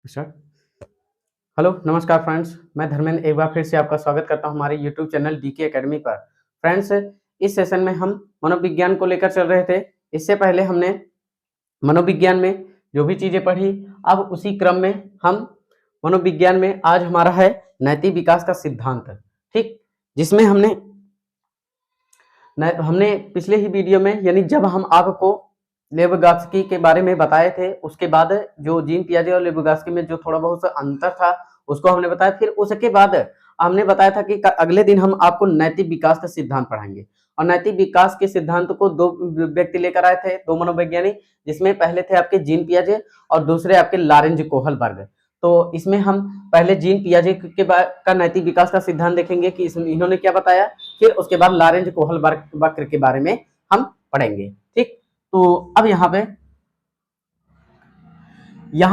Start. Hello नमस्कार friends, मैं धर्मेंद्र एक बार फिर से आपका स्वागत करता हूं हमारे यूट्यूब चैनल डीके एकेडमी पर। फ्रेंड्स, इस सेशन में हम मनोविज्ञान को लेकर चल रहे थे। इससे पहले हमने मनोविज्ञान में जो भी चीजें पढ़ी, अब उसी क्रम में हम मनोविज्ञान में आज हमारा है नैतिक विकास का सिद्धांत, ठीक, जिसमें हमने पिछले ही वीडियो में यानी जब हम आपको लेविगात्स्की के बारे में बताए थे, उसके बाद जो जीन पियाजे और लेविगात्स्की में जो थोड़ा बहुत अंतर था उसको हमने बताया। फिर उसके बाद हमने बताया था कि अगले दिन हम आपको नैतिक विकास का सिद्धांत पढ़ाएंगे। और नैतिक विकास के सिद्धांत को दो व्यक्ति लेकर आए थे, दो मनोवैज्ञानिक, जिसमें पहले थे आपके जीन पियाजे और दूसरे आपके लॉरेंज कोहलबर्ग। तो इसमें हम पहले जीन पियाजे का नैतिक विकास का सिद्धांत देखेंगे कि इन्होंने क्या बताया, फिर उसके बाद लॉरेंज कोहलबर्ग के बारे में हम पढ़ेंगे, ठीक। तो अब यहाँ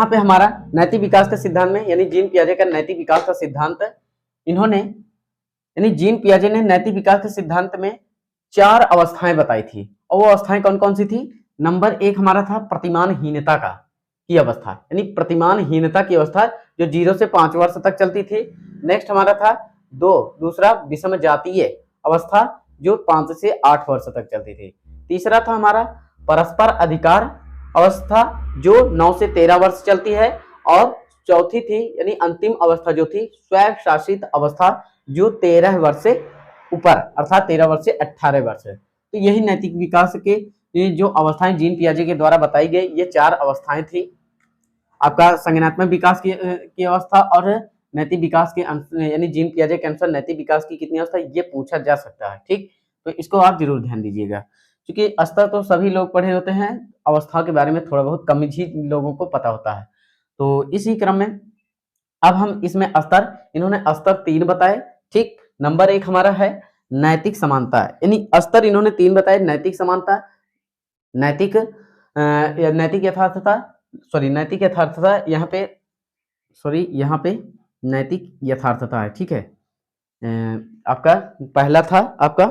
पे हमारा नैतिक विकास का सिद्धांत में यानी जीन पियाजे का नैतिक विकास का सिद्धांत, इन्होंने यानी जीन पियाजे ने नैतिक विकास के सिद्धांत में 4 अवस्थाएं बताई थी। और वो अवस्थाएं कौन कौन सी थी? नंबर 1 हमारा था प्रतिमानहीनता की अवस्था, यानी प्रतिमानहीनता की अवस्था जो 0 से 5 वर्ष तक चलती थी। नेक्स्ट हमारा था दूसरा विषम जातीय अवस्था जो 5 से 8 वर्ष तक चलती थी। तीसरा था हमारा परस्पर अधिकार अवस्था जो 9 से 13 वर्ष चलती है। और चौथी थी यानी अंतिम अवस्था जो थी स्वयं शासित अवस्था जो 13 वर्ष से ऊपर अर्थात 13 वर्ष से 18 वर्ष है। तो यही नैतिक विकास के जो अवस्थाएं जीन पियाजे के द्वारा बताई गई, ये 4 अवस्थाएं थी। आपका संज्ञानात्मक विकास की अवस्था और नैतिक विकास के यानी जीन पियाजे के अनुसार नैतिक विकास की कितनी अवस्था, ये पूछा जा सकता है, ठीक। तो इसको आप जरूर ध्यान दीजिएगा, क्योंकि स्तर तो सभी लोग पढ़े होते हैं, अवस्था के बारे में थोड़ा बहुत कम ही लोगों को पता होता है। तो इसी क्रम में अब हम इसमें स्तर, इन्होंने स्तर 3 बताए, ठीक। नंबर 1 हमारा है नैतिक समानता, यानी स्तर इन्होंने 3 बताए। नैतिक समानता, नैतिक यथार्थता, यहाँ पे नैतिक यथार्थता है, ठीक है। आपका पहला था आपका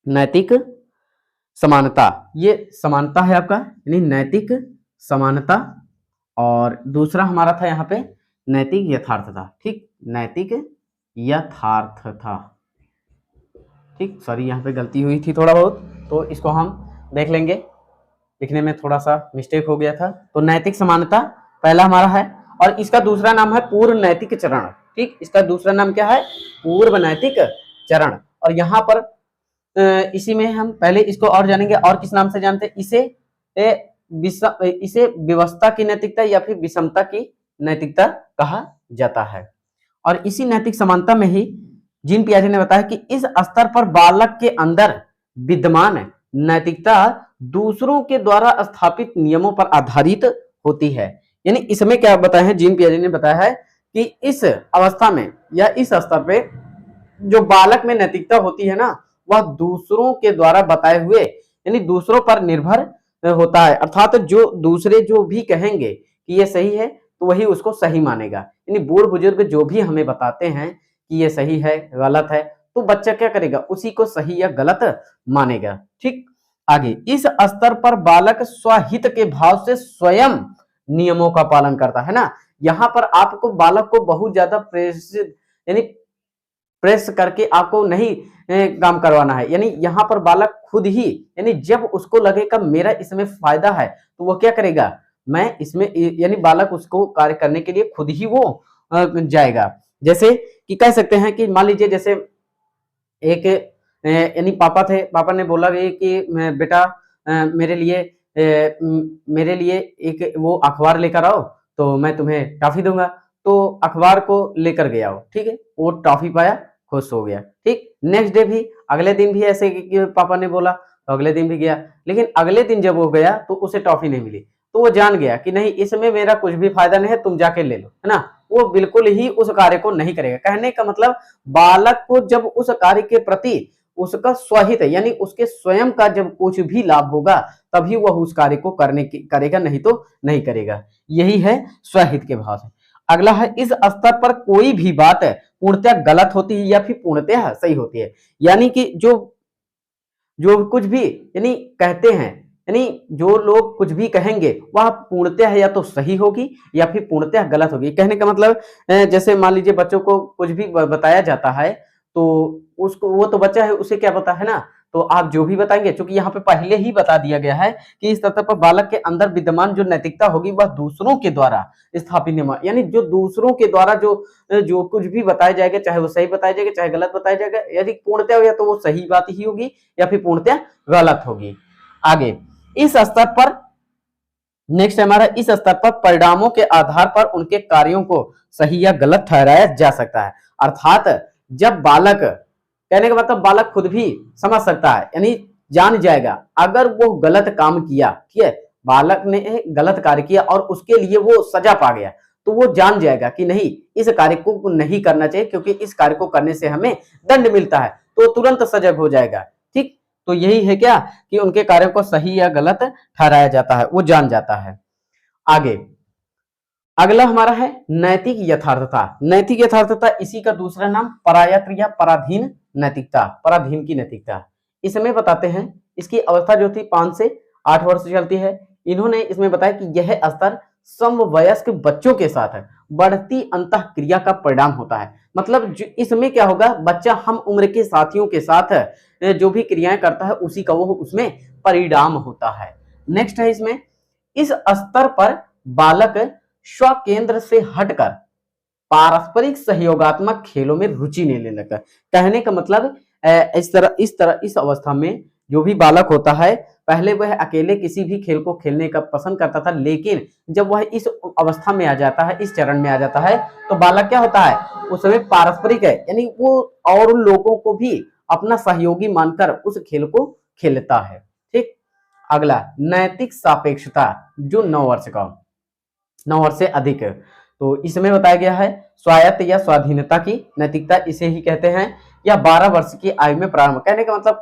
नैतिक समानता, ये समानता है आपका यानी नैतिक समानता। और दूसरा हमारा था यहाँ पे नैतिक यथार्थता, ठीक, नैतिक यथार्थता, ठीक। सॉरी, यहाँ पे गलती हुई थी थोड़ा बहुत, तो इसको हम देख लेंगे, लिखने में थोड़ा सा मिस्टेक हो गया था। तो नैतिक समानता पहला हमारा है, और इसका दूसरा नाम है पूर्व नैतिक चरण, ठीक। इसका दूसरा नाम क्या है? पूर्व नैतिक चरण। और यहाँ पर इसी में हम पहले इसको और जानेंगे, और किस नाम से जानते हैं इसे व्यवस्था की नैतिकता या फिर विषमता की नैतिकता कहा जाता है। और इसी नैतिक समानता में ही जीन पियाजे ने बताया कि इस स्तर पर बालक के अंदर विद्यमान नैतिकता दूसरों के द्वारा स्थापित नियमों पर आधारित होती है। यानी इसमें क्या बताया है, जीन पियाजे ने बताया है कि इस अवस्था में या इस स्तर पे जो बालक में नैतिकता होती है ना, वह दूसरों के द्वारा बताए हुए यानी दूसरों पर निर्भर होता है। अर्थात जो दूसरे जो भी कहेंगे कि ये सही है तो वही उसको सही मानेगा। यानी बूढ़ बुजुर्ग जो भी हमें बताते हैं कि ये सही है गलत है, तो बच्चा क्या करेगा, उसी को सही या गलत मानेगा, ठीक। आगे, इस स्तर पर बालक स्वहित के भाव से स्वयं नियमों का पालन करता है ना। यहाँ पर आपको बालक को बहुत ज्यादा प्रेस करके आपको नहीं काम करवाना है। यानी यहाँ पर बालक खुद ही, यानी जब उसको लगेगा मेरा इसमें फायदा है तो वो क्या करेगा, मैं इसमें, यानी बालक उसको कार्य करने के लिए खुद ही वो जाएगा। जैसे कि कह सकते हैं कि मान लीजिए जैसे एक यानी पापा थे, पापा ने बोला कि बेटा मेरे लिए एक वो अखबार लेकर आओ तो मैं तुम्हें टॉफी दूंगा। तो अखबार को लेकर गया हो, ठीक है, वो टॉफी पाया, खुश हो गया, ठीक। नेक्स्ट डे भी, अगले दिन भी ऐसे कि पापा ने बोला तो अगले दिन भी गया, लेकिन अगले दिन जब वो गया तो उसे टॉफी नहीं मिली। तो वो जान गया कि नहीं, इसमें मेरा कुछ भी फायदा नहीं है, तुम जाके ले लो, है ना। वो बिल्कुल ही उस कार्य को नहीं करेगा। कहने का मतलब, बालक को जब उस कार्य के प्रति उसका स्वहित यानी उसके स्वयं का जब कुछ भी लाभ होगा तभी वह उस कार्य को करेगा, नहीं तो नहीं करेगा। यही है स्वहित के भाव से। अगला है, इस स्तर पर कोई भी बात पूर्णतः गलत होती है या फिर पूर्णतः सही होती है। यानी कि जो कुछ भी यानी कहते हैं यानी जो लोग कुछ भी कहेंगे वह पूर्णतः या तो सही होगी या फिर पूर्णतः गलत होगी। कहने का मतलब जैसे मान लीजिए बच्चों को कुछ भी बताया जाता है तो उसको, वो तो बच्चा है, उसे क्या पता है ना, तो आप जो भी बताएंगे, क्योंकि यहाँ पे पहले ही बता दिया गया है कि इस स्तर पर बालक के अंदर विद्यमान जो नैतिकता होगी वह दूसरों के द्वारा स्थापित नियम, यानी जो दूसरों के द्वारा जो जो कुछ भी बताया जाएगा, चाहे वो सही बताया जाएगा चाहे गलत बताया जाएगा, यदि पूर्णतः या तो वो सही बात ही होगी या फिर पूर्णतः गलत होगी। आगे इस स्तर पर नेक्स्ट हमारा, इस स्तर पर परिणामों के आधार पर उनके कार्यों को सही या गलत ठहराया जा सकता है। अर्थात जब बालक, कहने का मतलब बालक खुद भी समझ सकता है, यानी जान जाएगा अगर वो गलत काम किया, ठीक है, बालक ने गलत कार्य किया और उसके लिए वो सजा पा गया, तो वो जान जाएगा कि नहीं, इस कार्य को नहीं करना चाहिए क्योंकि इस कार्य को करने से हमें दंड मिलता है, तो तुरंत सजग हो जाएगा। ठीक, तो यही है क्या कि उनके कार्यों को सही या गलत ठहराया जाता है, वो जान जाता है। आगे अगला हमारा है नैतिक यथार्थता। नैतिक यथार्थता इसी का दूसरा नाम परायत्र या पराधीन नैतिकता, पराधीन की नैतिकता। इसमें बताते हैं इसकी अवस्था जो थी 5 से 8 वर्ष चलती है। इन्होंने इसमें बताया कि यह स्तर समवयस्क बच्चों के साथ बढ़ती अंतःक्रिया का परिणाम होता है। मतलब इसमें क्या होगा, बच्चा हम उम्र के साथियों के साथ जो भी क्रियाएं करता है उसी का वो उसमें परिणाम होता है। नेक्स्ट है इसमें, इस स्तर पर बालक स्व केंद्र से हटकर पारस्परिक सहयोगात्मक खेलों में रुचि लेने लगता है। कहने का मतलब इस अवस्था में जो भी बालक होता है, पहले वह अकेले किसी भी खेल को खेलने का पसंद करता था, लेकिन जब वह इस अवस्था में आ जाता है, इस चरण में आ जाता है, तो बालक क्या होता है, उस समय पारस्परिक है, यानी वो और उन लोगों को भी अपना सहयोगी मानकर उस खेल को खेलता है। ठीक, अगला नैतिक सापेक्षता, जो 9 वर्ष का, 9 वर्ष से अधिक, तो इसमें बताया गया है स्वायत्त या स्वाधीनता की नैतिकता इसे ही कहते हैं, या 12 वर्ष की आयु में प्रारंभ। कहने का मतलब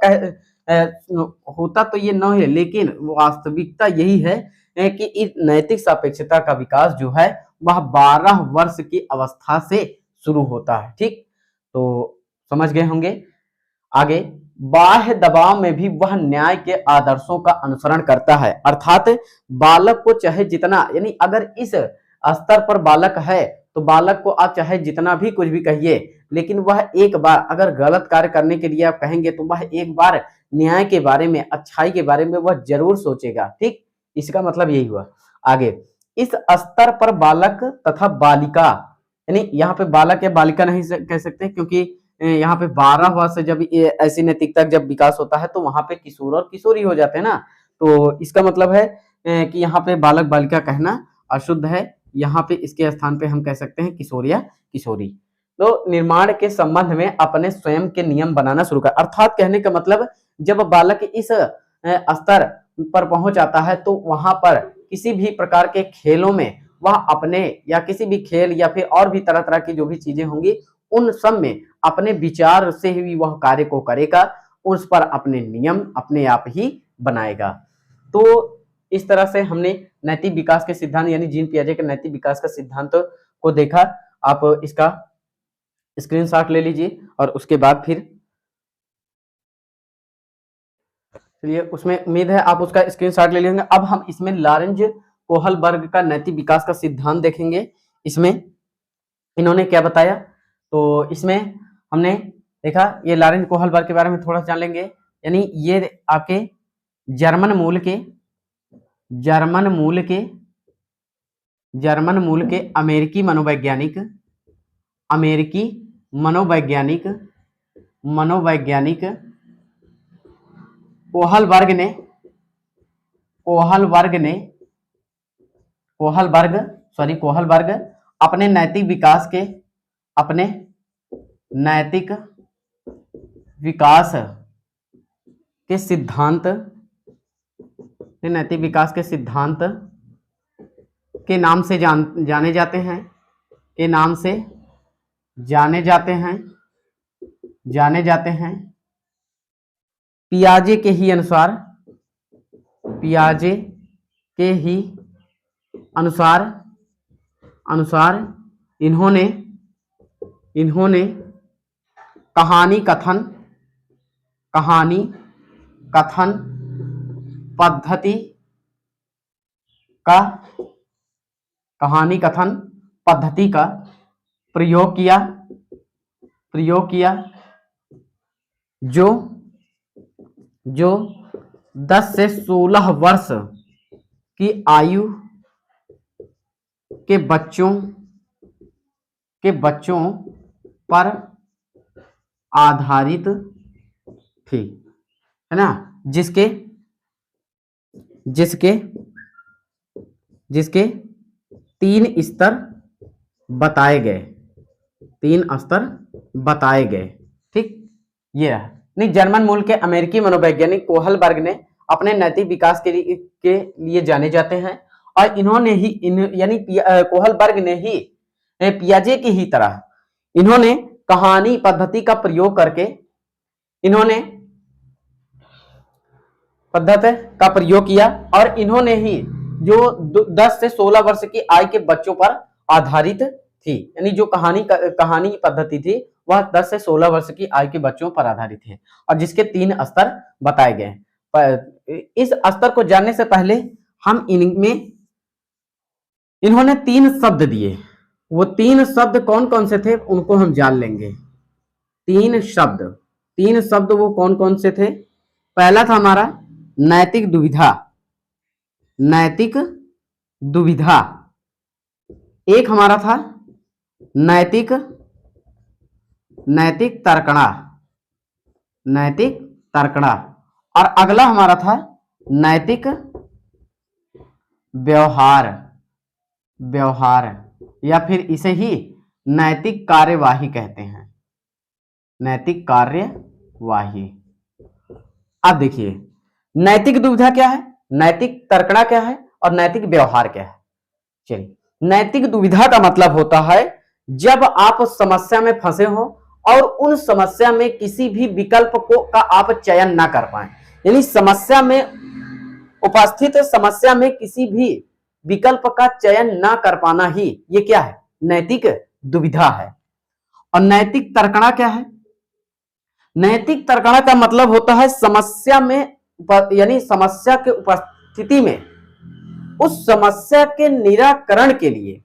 होता तो ये 9 है, लेकिन वास्तविकता यही है कि इस नैतिक सापेक्षता का विकास जो है वह 12 वर्ष की अवस्था से शुरू होता है। ठीक, तो समझ गए होंगे। आगे बाह्य दबाव में भी वह न्याय के आदर्शों का अनुसरण करता है। अर्थात बालक को चाहे जितना, यानी अगर इस स्तर पर बालक है तो बालक को आप चाहे जितना भी कुछ भी कहिए, लेकिन वह एक बार अगर गलत कार्य करने के लिए आप कहेंगे तो वह एक बार न्याय के बारे में, अच्छाई के बारे में वह जरूर सोचेगा। ठीक, इसका मतलब यही हुआ। आगे इस स्तर पर बालक तथा बालिका, यानी यहाँ पे बालक या बालिका नहीं कह सकते, क्योंकि यहाँ पे 12 वर्ष जब ऐसी नैतिकता जब विकास होता है तो वहां पे किशोर और किशोरी हो जाते हैं ना, तो इसका मतलब है कि यहाँ पे बालक बालिका कहना अशुद्ध है, यहाँ पे इसके स्थान पे हम कह सकते हैं किशोर या किशोरी। तो निर्माण के संबंध में अपने स्वयं के नियम बनाना शुरू कर, अर्थात कहने का मतलब जब बालक इस स्तर पर पहुंच आता है तो वहां पर किसी भी प्रकार के खेलों में वह अपने, या किसी भी खेल या फिर और भी तरह तरह की जो भी चीजें होंगी उन सब में अपने विचार से ही वह कार्य को करेगा, उस पर अपने नियम अपने आप ही बनाएगा। तो इस तरह से हमने नैतिक विकास के सिद्धांत यानी जीन पियाजे के नैतिक विकास का सिद्धांत को देखा। आप इसका स्क्रीनशॉट ले लीजिए और उसके बाद फिर चलिए, उसमें उम्मीद है आप उसका स्क्रीनशॉट ले लेंगे। अब हम इसमें लॉरेंज कोहलबर्ग का नैतिक विकास का सिद्धांत देखेंगे। इसमें इन्होंने क्या बताया, तो इसमें हमने देखा ये लॉरेंज कोहलबर्ग के बारे में थोड़ा जान लेंगे। यानी ये आपके जर्मन मूल के अमेरिकी मनोवैज्ञानिक कोहलबर्ग अपने नैतिक विकास के सिद्धांत के नाम से जाने जाते हैं पियाजे के ही अनुसार इन्होंने कहानी कथन पद्धति का कहानी कथन पद्धति का प्रयोग किया जो 10 से 16 वर्ष की आयु के बच्चों पर आधारित थी, है ना। जिसके 3 स्तर बताए गए, ठीक। ये रहा। नहीं, जर्मन मूल के अमेरिकी मनोवैज्ञानिक कोहलबर्ग ने अपने नैतिक विकास के लिए जाने जाते हैं, और इन्होंने ही कोहलबर्ग ने ही पियाजे की ही तरह इन्होंने कहानी पद्धति का प्रयोग करके इन्होंने पद्धति का प्रयोग किया, और इन्होंने ही जो 10 से 16 वर्ष की आयु के बच्चों पर आधारित थी, यानी जो कहानी पद्धति थी वह 10 से 16 वर्ष की आयु के बच्चों पर आधारित है, और जिसके 3 स्तर बताए गए। इस स्तर को जानने से पहले हम इनमें इन्होंने 3 शब्द दिए, वो 3 शब्द कौन कौन से थे उनको हम जान लेंगे। 3 शब्द वो कौन कौन से थे। पहला था हमारा नैतिक दुविधा, एक हमारा था नैतिक तर्कणा, और अगला हमारा था नैतिक व्यवहार, या फिर इसे ही नैतिक कार्यवाही कहते हैं, नैतिक कार्यवाही। अब देखिए, नैतिक दुविधा क्या है, नैतिक तर्कणा क्या है, और नैतिक व्यवहार क्या है। चलिए, नैतिक दुविधा का मतलब होता है जब आप समस्या में फंसे हो और उन समस्या में किसी भी विकल्प का आप चयन ना कर पाए, यानी समस्या में उपस्थित समस्या में किसी भी विकल्प का चयन ना कर पाना ही ये क्या है, नैतिक दुविधा है। और नैतिक तर्कणा क्या है, नैतिक तर्कणा का मतलब होता है समस्या में यानी समस्या के उपस्थिति में उस समस्या के निराकरण के लिए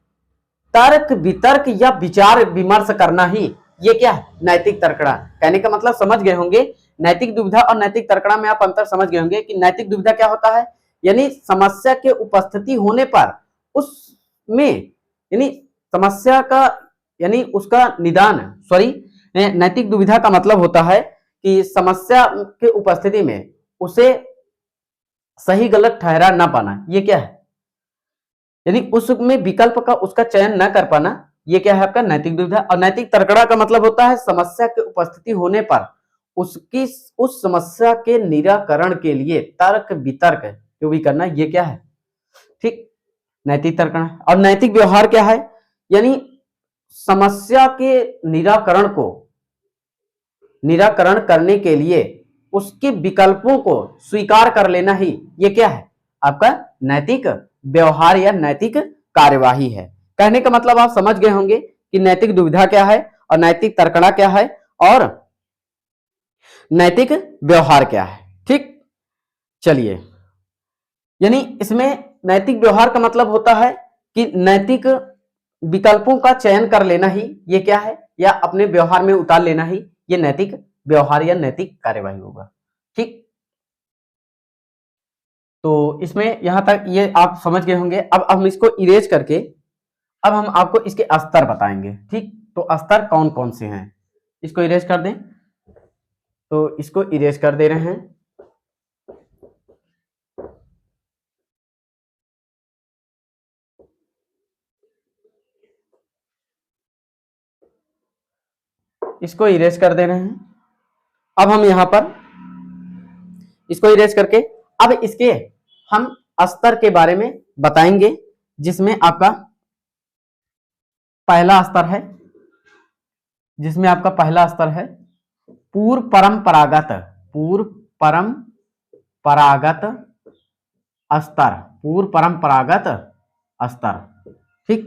तर्क वितर्क या विचार विमर्श करना ही ये क्या है, नैतिक तर्कणा। कहने का मतलब समझ गए होंगे, नैतिक दुविधा और नैतिक तर्कणा में आप अंतर समझ गए होंगे कि नैतिक दुविधा क्या होता है, यानी समस्या के उपस्थिति होने पर उसमें यानी समस्या का यानी उसका निदान नैतिक दुविधा का मतलब होता है कि समस्या के उपस्थिति में उसे सही गलत ठहरा ना पाना, ये क्या है, यानी उसमें विकल्प का उसका चयन ना कर पाना, ये क्या है आपका नैतिक दुविधा। और नैतिक तर्कणा का मतलब होता है समस्या के उपस्थिति होने पर उस समस्या के निराकरण के लिए तर्क वितर्क जो भी करना, ये क्या है, ठीक, नैतिक तर्कणा। और नैतिक व्यवहार क्या है, यानी समस्या के निराकरण करने के लिए उसके विकल्पों को स्वीकार कर लेना ही ये क्या है, आपका नैतिक व्यवहार या नैतिक कार्यवाही है। कहने का मतलब आप समझ गए होंगे कि नैतिक दुविधा क्या है और नैतिक तर्कणा क्या है और नैतिक व्यवहार क्या है, ठीक। चलिए, यानी इसमें नैतिक व्यवहार का मतलब होता है कि नैतिक विकल्पों का चयन कर लेना ही ये क्या है, या अपने व्यवहार में उतार लेना ही ये नैतिक व्यवहार या नैतिक कार्यवाही होगा, ठीक। तो इसमें यहां तक ये आप समझ गए होंगे। अब हम इसको इरेज करके अब हम आपको इसके स्तर बताएंगे, ठीक। तो स्तर कौन कौन से हैं, इसको इरेज कर दें, तो इसको इरेज कर दे रहे हैं। इसको इरेज कर दे रहे हैं। अब हम यहां पर इसको इरेज करके अब इसके हम स्तर के बारे में बताएंगे, जिसमें आपका पहला स्तर है, पूर्व परंपरागत स्तर, ठीक।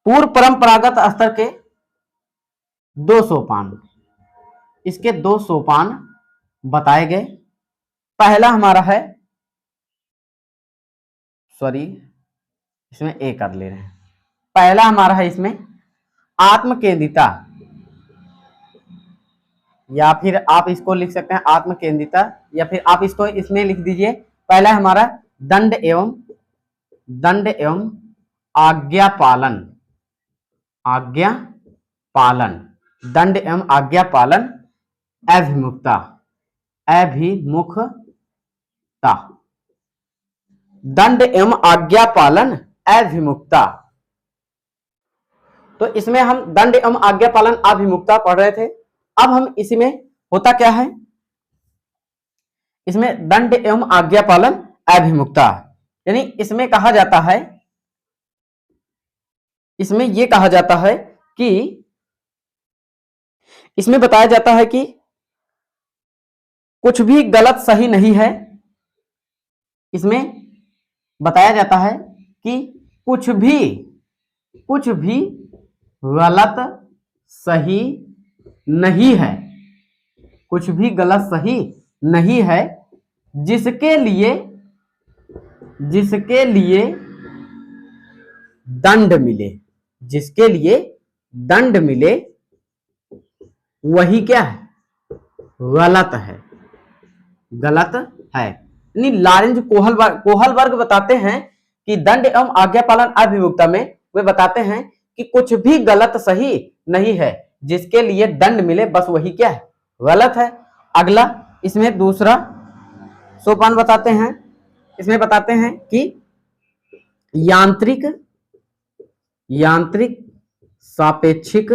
पूर्व परंपरागत स्तर के 2 सोपान, इसके 2 सोपान बताए गए। पहला हमारा है सॉरी, इसमें ए कर ले रहे हैं। पहला हमारा है इसमें आत्मकेंद्रिता, या फिर आप इसको लिख सकते हैं आत्मकेंद्रिता, या फिर आप इसको इसमें लिख दीजिए। पहला हमारा दंड एवं आज्ञा पालन, आज्ञा पालन, दंड एवं आज्ञा पालन, अभिमुखता, अभिमुखता, दंड एवं आज्ञा पालन, अभिमुखता। तो इसमें हम दंड एवं आज्ञा पालन अभिमुखता पढ़ रहे थे। अब हम इसमें होता क्या है, इसमें दंड एवं आज्ञा पालन अभिमुखता, यानी इसमें कहा जाता है, इसमें यह कहा जाता है कि इसमें बताया जाता है कि कुछ भी गलत सही नहीं है। इसमें बताया जाता है कि कुछ भी गलत सही नहीं है, कुछ भी गलत सही नहीं है, जिसके लिए दंड मिले, जिसके लिए दंड मिले वही क्या है, गलत है, गलत है। यानी लॉरेंज कोहलबर्ग बताते हैं कि दंड एवं आज्ञा पालन अभिमुखता में वे बताते हैं कि कुछ भी गलत सही नहीं है, जिसके लिए दंड मिले बस वही क्या है, गलत है। अगला इसमें दूसरा सोपान बताते हैं, इसमें बताते हैं कि यांत्रिक सापेक्षिक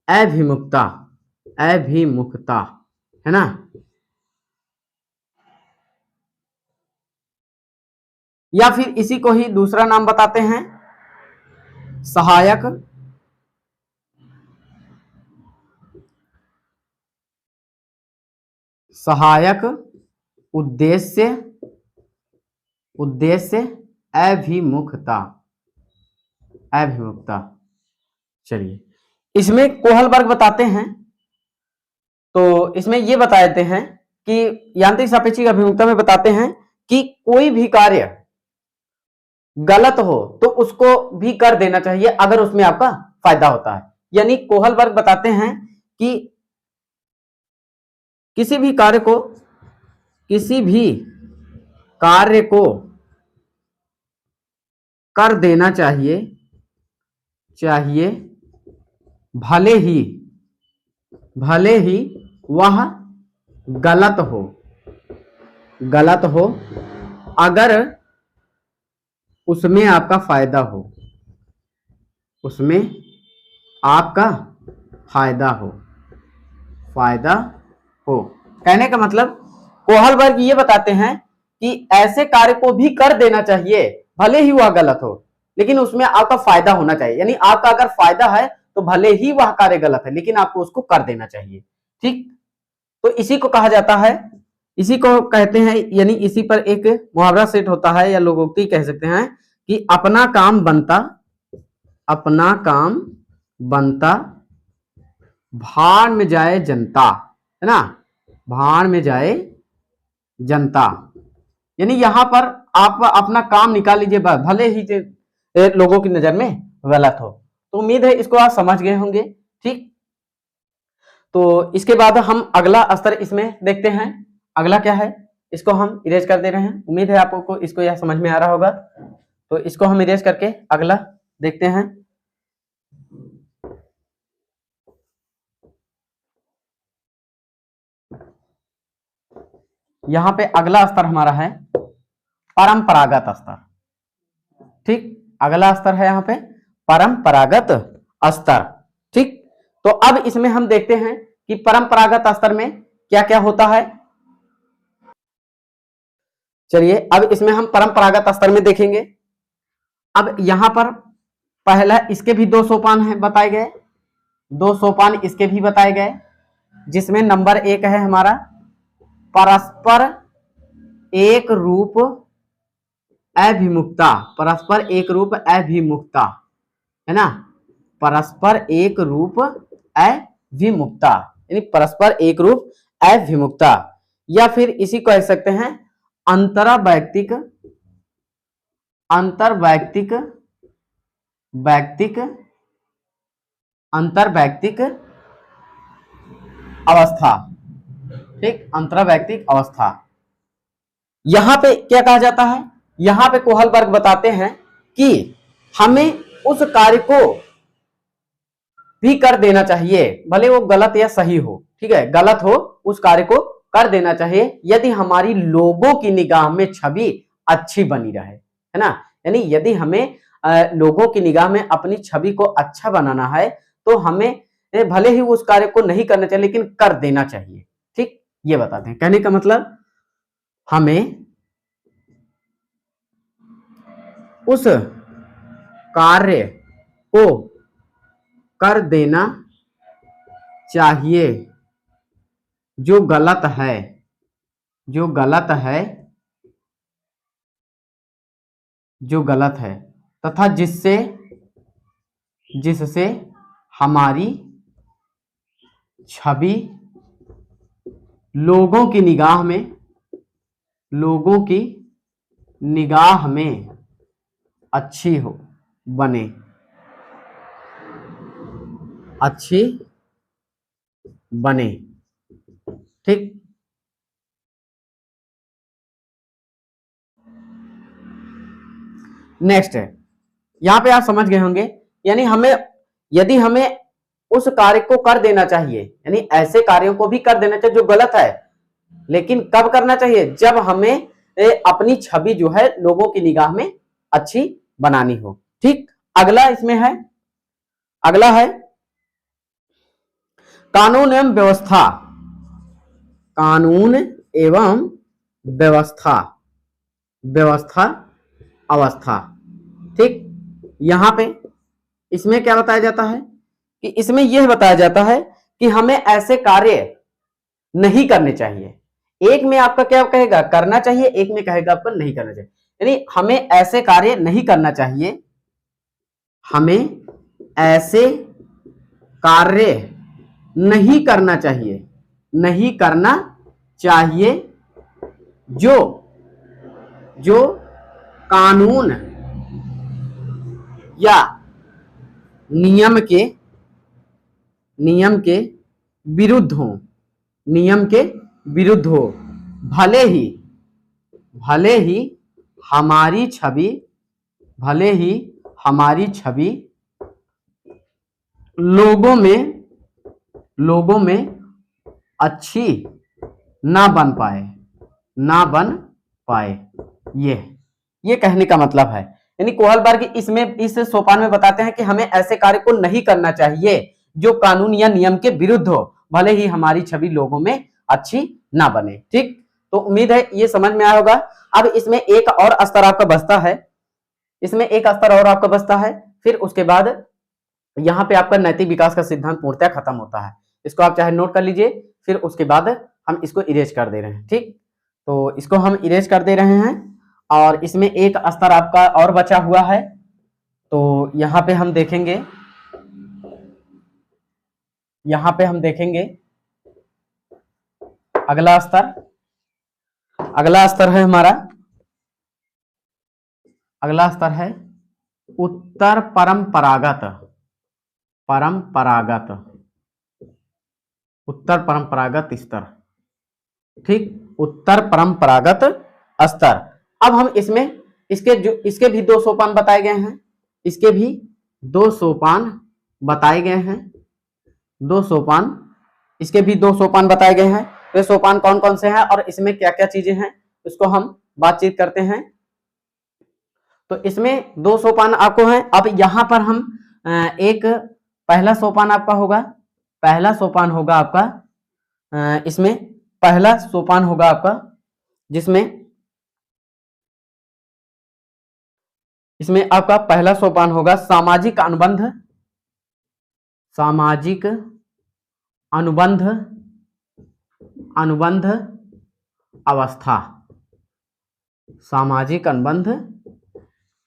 अभिमुखता है ना, या फिर इसी को ही दूसरा नाम बताते हैं सहायक उद्देश्य अभिमुखता। चलिए, इसमें कोहलबर्ग बताते हैं, तो इसमें ये बताते हैं कि यांत्रिक सापेक्षिक अभिमुखता में बताते हैं कि कोई भी कार्य गलत हो तो उसको भी कर देना चाहिए अगर उसमें आपका फायदा होता है। यानी कोहलबर्ग बताते हैं कि किसी भी कार्य को कर देना चाहिए भले ही वह गलत हो अगर उसमें आपका फायदा हो, कहने का मतलब कोहलबर्ग ये बताते हैं कि ऐसे कार्य को भी कर देना चाहिए भले ही वह गलत हो, लेकिन उसमें आपका फायदा होना चाहिए। यानी आपका अगर फायदा है तो भले ही वह कार्य गलत है लेकिन आपको उसको कर देना चाहिए। ठीक, तो इसी को कहा जाता है, इसी को कहते हैं, यानी इसी पर एक मुहावरा सेट होता है या लोकोक्ति कह सकते हैं कि अपना काम बनता भाड़ में जाए जनता, है ना, भाड़ में जाए जनता। यानी यहां पर आप अपना काम निकाल लीजिए भले ही लोगों की नजर में गलत हो। तो उम्मीद है इसको आप समझ गए होंगे। ठीक, तो इसके बाद हम अगला स्तर इसमें देखते हैं। अगला क्या है, इसको हम इरेज कर दे रहे हैं। उम्मीद है आपको इसको यह समझ में आ रहा होगा, तो इसको हम इरेज करके अगला देखते हैं। यहां पे अगला स्तर हमारा है परंपरागत स्तर। ठीक, अगला स्तर है यहां पे परंपरागत स्तर। ठीक, तो अब इसमें हम देखते हैं कि परंपरागत स्तर में क्या क्या होता है। चलिए, अब इसमें हम परंपरागत स्तर में देखेंगे। अब यहां पर पहला इसके भी 2 सोपान हैं बताए गए, 2 सोपान इसके भी बताए गए, जिसमें नंबर 1 है हमारा परस्पर एक रूप अभिमुखता। परस्पर एक रूप अभिमुखता, है ना, परस्पर एक रूप अभिमुखता, यानी परस्पर एक रूप अभिमुखता, या फिर इसी को कह सकते हैं अंतरवैयक्तिक अंतरवैयक्तिक अवस्था। ठीक, अंतरवैयक्तिक अवस्था। यहां पे क्या कहा जाता है, यहां पे कोहलबर्ग बताते हैं कि हमें उस कार्य को भी कर देना चाहिए, भले वो गलत या सही हो, ठीक है, गलत हो उस कार्य को कर देना चाहिए यदि हमारी लोगों की निगाह में छवि अच्छी बनी रहे, है ना। यानी यदि हमें लोगों की निगाह में अपनी छवि को अच्छा बनाना है तो हमें भले ही उस कार्य को नहीं करना चाहिए लेकिन कर देना चाहिए। ठीक, ये बताते हैं। कहने का मतलब हमें उस कार्य को कर देना चाहिए जो गलत है, जो गलत है तथा जिससे हमारी छवि लोगों की निगाह में अच्छी बने। ठीक, नेक्स्ट है, यहां पे आप समझ गए होंगे, यानी यदि हमें उस कार्य को कर देना चाहिए, यानी ऐसे कार्यों को भी कर देना चाहिए जो गलत है, लेकिन कब करना चाहिए, जब हमें अपनी छवि जो है लोगों की निगाह में अच्छी बनानी हो। ठीक, अगला इसमें है, अगला है कानून एवं व्यवस्था। कानून एवं व्यवस्था अवस्था। ठीक, यहां पे इसमें क्या बताया जाता है कि इसमें यह बताया जाता है कि हमें ऐसे कार्य नहीं करने चाहिए। एक में आपका क्या कहेगा, करना चाहिए, एक में कहेगा आपको नहीं करना चाहिए। यानी हमें ऐसे कार्य नहीं करना चाहिए, हमें ऐसे कार्य नहीं करना चाहिए जो कानून या नियम के विरुद्ध हो, भले ही हमारी छवि लोगों में अच्छी ना बन पाए। ये कहने का मतलब है, यानी कोहलबर्ग इसमें इस सोपान में बताते हैं कि हमें ऐसे कार्य को नहीं करना चाहिए जो कानून या नियम के विरुद्ध हो, भले ही हमारी छवि लोगों में अच्छी ना बने। ठीक, तो उम्मीद है ये समझ में आया होगा। अब इसमें एक और स्तर आपका बचता है, फिर उसके बाद यहां पे आपका नैतिक विकास का सिद्धांत पूर्णतः खत्म होता है। इसको आप चाहे नोट कर लीजिए, फिर उसके बाद हम इसको इरेज कर दे रहे हैं। ठीक, तो इसको हम इरेज कर दे रहे हैं और इसमें एक स्तर आपका और बचा हुआ है, तो यहां पे हम देखेंगे, अगला स्तर है हमारा, अगला स्तर है उत्तर परंपरागत स्तर। ठीक, उत्तर परंपरागत स्तर। अब हम इसके भी दो सोपान बताए गए हैं, वे सोपान कौन कौन से हैं और इसमें क्या क्या चीजें हैं उसको हम बातचीत करते हैं। तो इसमें दो सोपान आपको हैं। अब यहां पर हम एक पहला सोपान आपका होगा, इसमें पहला सोपान होगा आपका, जिसमें आपका पहला सोपान होगा सामाजिक अनुबंध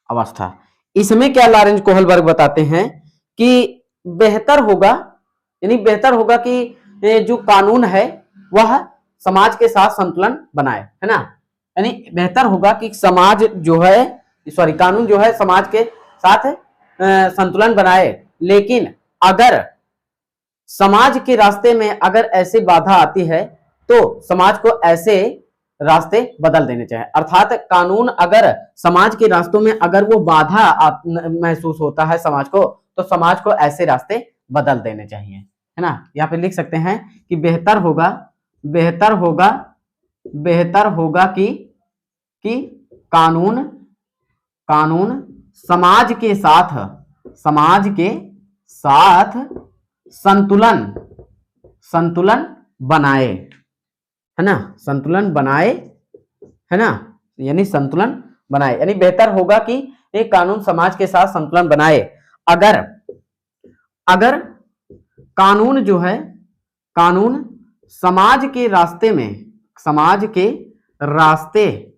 अवस्था। इसमें क्या लॉरेंज कोहलबर्ग बताते हैं कि बेहतर होगा कि जो कानून है वह समाज के साथ संतुलन बनाए, है ना। यानी बेहतर होगा कि समाज जो है, सॉरी कानून जो है समाज के साथ संतुलन बनाए, लेकिन अगर समाज के रास्ते में अगर ऐसे बाधा आती है तो समाज को ऐसे रास्ते बदल देने चाहिए। अर्थात कानून अगर समाज के रास्तों में अगर वो बाधा महसूस होता है समाज को, तो समाज को ऐसे रास्ते बदल देने चाहिए, है ना। यहाँ पे लिख सकते हैं कि बेहतर होगा, बेहतर होगा, बेहतर होगा कि कानून, कानून समाज के साथ, समाज के साथ संतुलन, संतुलन बनाए, है ना, संतुलन बनाए, है ना, यानी संतुलन बनाए, यानी बेहतर होगा कि एक कानून समाज के साथ संतुलन बनाए। अगर अगर कानून जो है, कानून समाज के रास्ते में, समाज के रास्ते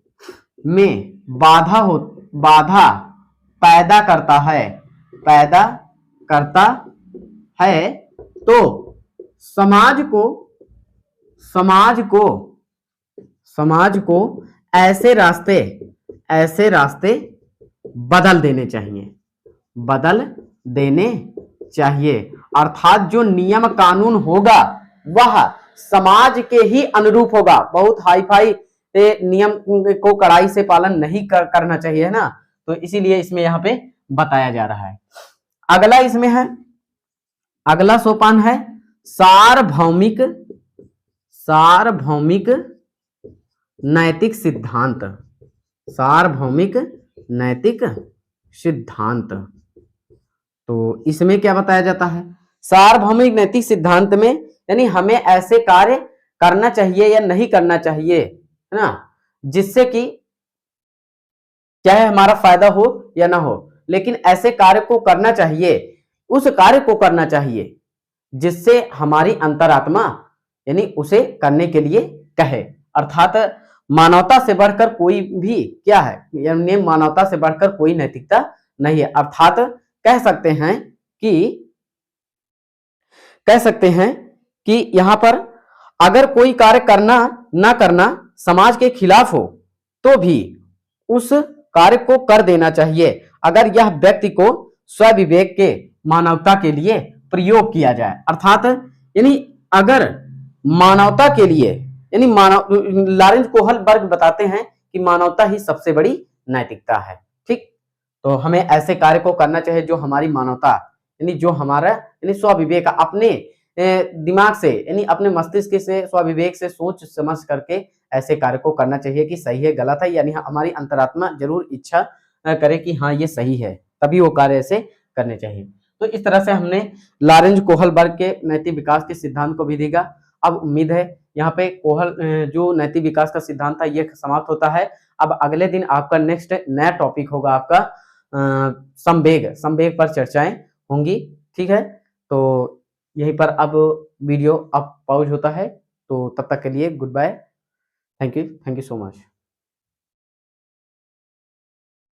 में बाधा पैदा करता है, पैदा करता है, तो समाज को, समाज को, समाज को ऐसे रास्ते, ऐसे रास्ते बदल देने चाहिए, बदल देने चाहिए। अर्थात जो नियम कानून होगा वह समाज के ही अनुरूप होगा। बहुत हाई फाई नियम को कड़ाई से पालन नहीं करना चाहिए, है ना। तो इसीलिए इसमें यहाँ पे बताया जा रहा है। अगला इसमें है, अगला सोपान है सार्वभौमिक, सार्वभौमिक नैतिक सिद्धांत, सार्वभौमिक नैतिक सिद्धांत। तो इसमें क्या बताया जाता है, सार्वभौमिक नैतिक सिद्धांत में यानी हमें ऐसे कार्य करना चाहिए या नहीं करना चाहिए, है ना, जिससे कि चाहे हमारा फायदा हो या ना हो, लेकिन ऐसे कार्य को करना चाहिए, उस कार्य को करना चाहिए जिससे हमारी अंतरात्मा यानी उसे करने के लिए कहे। अर्थात मानवता से बढ़कर कोई भी क्या है, यानी मानवता से बढ़कर कोई नैतिकता नहीं है। अर्थात कह सकते हैं कि यहां पर अगर कोई कार्य करना ना करना समाज के खिलाफ हो तो भी उस कार्य को कर देना चाहिए, अगर यह व्यक्ति को स्वविवेक के, मानवता के लिए प्रयोग किया जाए। अर्थात यानी अगर मानवता के लिए, यानी मानव, लॉरेंस कोहलबर्ग बताते हैं कि मानवता ही सबसे बड़ी नैतिकता है। ठीक, तो हमें ऐसे कार्य को करना चाहिए जो हमारी मानवता, यानी जो हमारा यानी स्वविवेक, अपने दिमाग से यानी अपने मस्तिष्क से, स्वविवेक से सोच समझ करके ऐसे कार्य को करना चाहिए कि सही है गलत है, यानी हमारी अंतरात्मा जरूर इच्छा करे कि हाँ ये सही है, तभी वो कार्य ऐसे करने चाहिए। तो इस तरह से हमने लॉरेंस कोहलबर्ग के नैतिक विकास के सिद्धांत को भी देखा। अब उम्मीद है यहाँ पे जो नैतिक विकास का सिद्धांत था ये समाप्त होता है। अब अगले दिन आपका नेक्स्ट नया टॉपिक होगा आपका संवेग, संवेग पर चर्चाएं होंगी। ठीक है, तो यहीं पर अब वीडियो अब पॉज होता है, तो तब तक के लिए good bye, thank you so much.